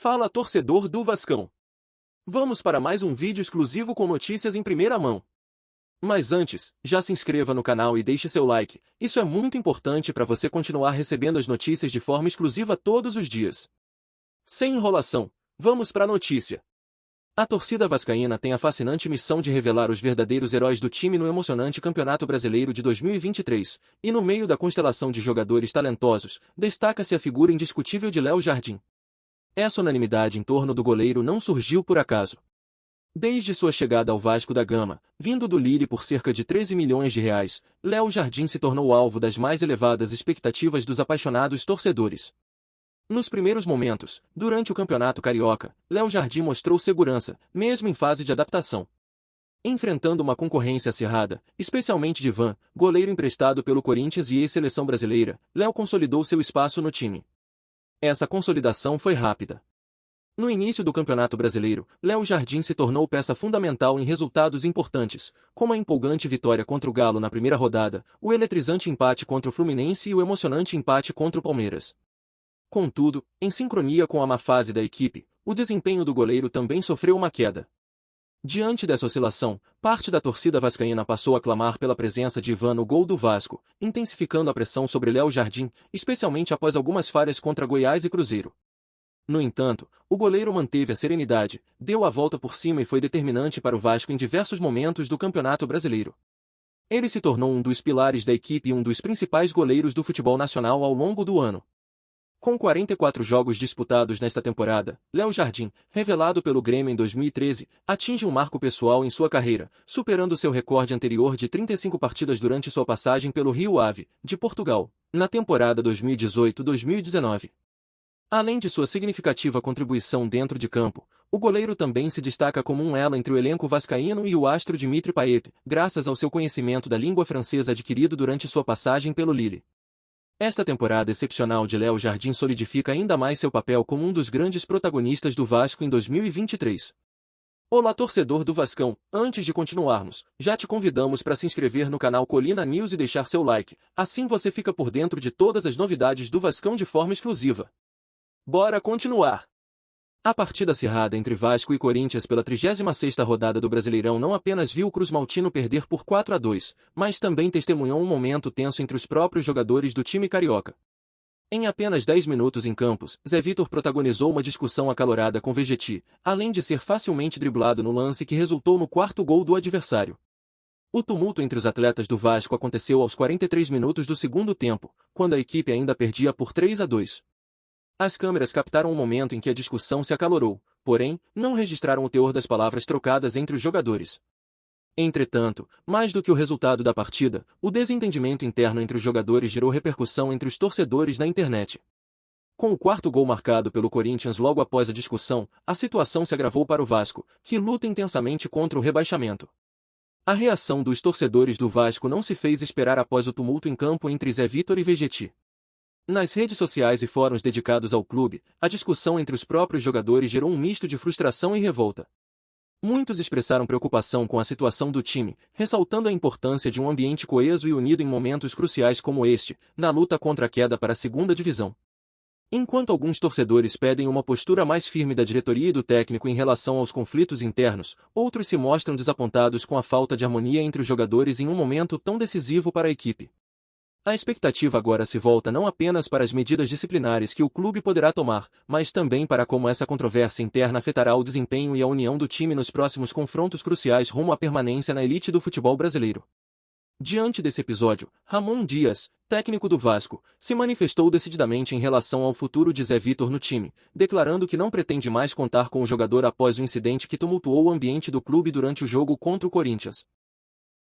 Fala, torcedor do Vascão! Vamos para mais um vídeo exclusivo com notícias em primeira mão. Mas antes, já se inscreva no canal e deixe seu like, isso é muito importante para você continuar recebendo as notícias de forma exclusiva todos os dias. Sem enrolação, vamos para a notícia. A torcida vascaína tem a fascinante missão de revelar os verdadeiros heróis do time no emocionante Campeonato Brasileiro de 2023, e no meio da constelação de jogadores talentosos, destaca-se a figura indiscutível de Léo Jardim. Essa unanimidade em torno do goleiro não surgiu por acaso. Desde sua chegada ao Vasco da Gama, vindo do Lille por cerca de 13 milhões de reais, Léo Jardim se tornou alvo das mais elevadas expectativas dos apaixonados torcedores. Nos primeiros momentos, durante o Campeonato Carioca, Léo Jardim mostrou segurança, mesmo em fase de adaptação. Enfrentando uma concorrência acirrada, especialmente de Ivan, goleiro emprestado pelo Corinthians e ex-seleção brasileira, Léo consolidou seu espaço no time. Essa consolidação foi rápida. No início do Campeonato Brasileiro, Léo Jardim se tornou peça fundamental em resultados importantes, como a empolgante vitória contra o Galo na primeira rodada, o eletrizante empate contra o Fluminense e o emocionante empate contra o Palmeiras. Contudo, em sincronia com a má fase da equipe, o desempenho do goleiro também sofreu uma queda. Diante dessa oscilação, parte da torcida vascaína passou a clamar pela presença de Ivan no gol do Vasco, intensificando a pressão sobre Léo Jardim, especialmente após algumas falhas contra Goiás e Cruzeiro. No entanto, o goleiro manteve a serenidade, deu a volta por cima e foi determinante para o Vasco em diversos momentos do Campeonato Brasileiro. Ele se tornou um dos pilares da equipe e um dos principais goleiros do futebol nacional ao longo do ano. Com 44 jogos disputados nesta temporada, Léo Jardim, revelado pelo Grêmio em 2013, atinge um marco pessoal em sua carreira, superando seu recorde anterior de 35 partidas durante sua passagem pelo Rio Ave, de Portugal, na temporada 2018-2019. Além de sua significativa contribuição dentro de campo, o goleiro também se destaca como um elo entre o elenco vascaíno e o astro Dimitri Payet, graças ao seu conhecimento da língua francesa adquirido durante sua passagem pelo Lille. Esta temporada excepcional de Léo Jardim solidifica ainda mais seu papel como um dos grandes protagonistas do Vasco em 2023. Olá, torcedor do Vascão, antes de continuarmos, já te convidamos para se inscrever no canal Colina News e deixar seu like, assim você fica por dentro de todas as novidades do Vascão de forma exclusiva. Bora continuar! A partida acirrada entre Vasco e Corinthians pela 36ª rodada do Brasileirão não apenas viu o Cruz Maltino perder por 4-2, mas também testemunhou um momento tenso entre os próprios jogadores do time carioca. Em apenas 10 minutos em campos, Zé Vitor protagonizou uma discussão acalorada com Vegetti, além de ser facilmente driblado no lance que resultou no quarto gol do adversário. O tumulto entre os atletas do Vasco aconteceu aos 43 minutos do segundo tempo, quando a equipe ainda perdia por 3-2. As câmeras captaram o momento em que a discussão se acalorou, porém, não registraram o teor das palavras trocadas entre os jogadores. Entretanto, mais do que o resultado da partida, o desentendimento interno entre os jogadores gerou repercussão entre os torcedores na internet. Com o quarto gol marcado pelo Corinthians logo após a discussão, a situação se agravou para o Vasco, que luta intensamente contra o rebaixamento. A reação dos torcedores do Vasco não se fez esperar após o tumulto em campo entre Zé Vitor e Vegetti. Nas redes sociais e fóruns dedicados ao clube, a discussão entre os próprios jogadores gerou um misto de frustração e revolta. Muitos expressaram preocupação com a situação do time, ressaltando a importância de um ambiente coeso e unido em momentos cruciais como este, na luta contra a queda para a segunda divisão. Enquanto alguns torcedores pedem uma postura mais firme da diretoria e do técnico em relação aos conflitos internos, outros se mostram desapontados com a falta de harmonia entre os jogadores em um momento tão decisivo para a equipe. A expectativa agora se volta não apenas para as medidas disciplinares que o clube poderá tomar, mas também para como essa controvérsia interna afetará o desempenho e a união do time nos próximos confrontos cruciais rumo à permanência na elite do futebol brasileiro. Diante desse episódio, Ramon Dias, técnico do Vasco, se manifestou decididamente em relação ao futuro de Zé Vitor no time, declarando que não pretende mais contar com o jogador após o incidente que tumultuou o ambiente do clube durante o jogo contra o Corinthians.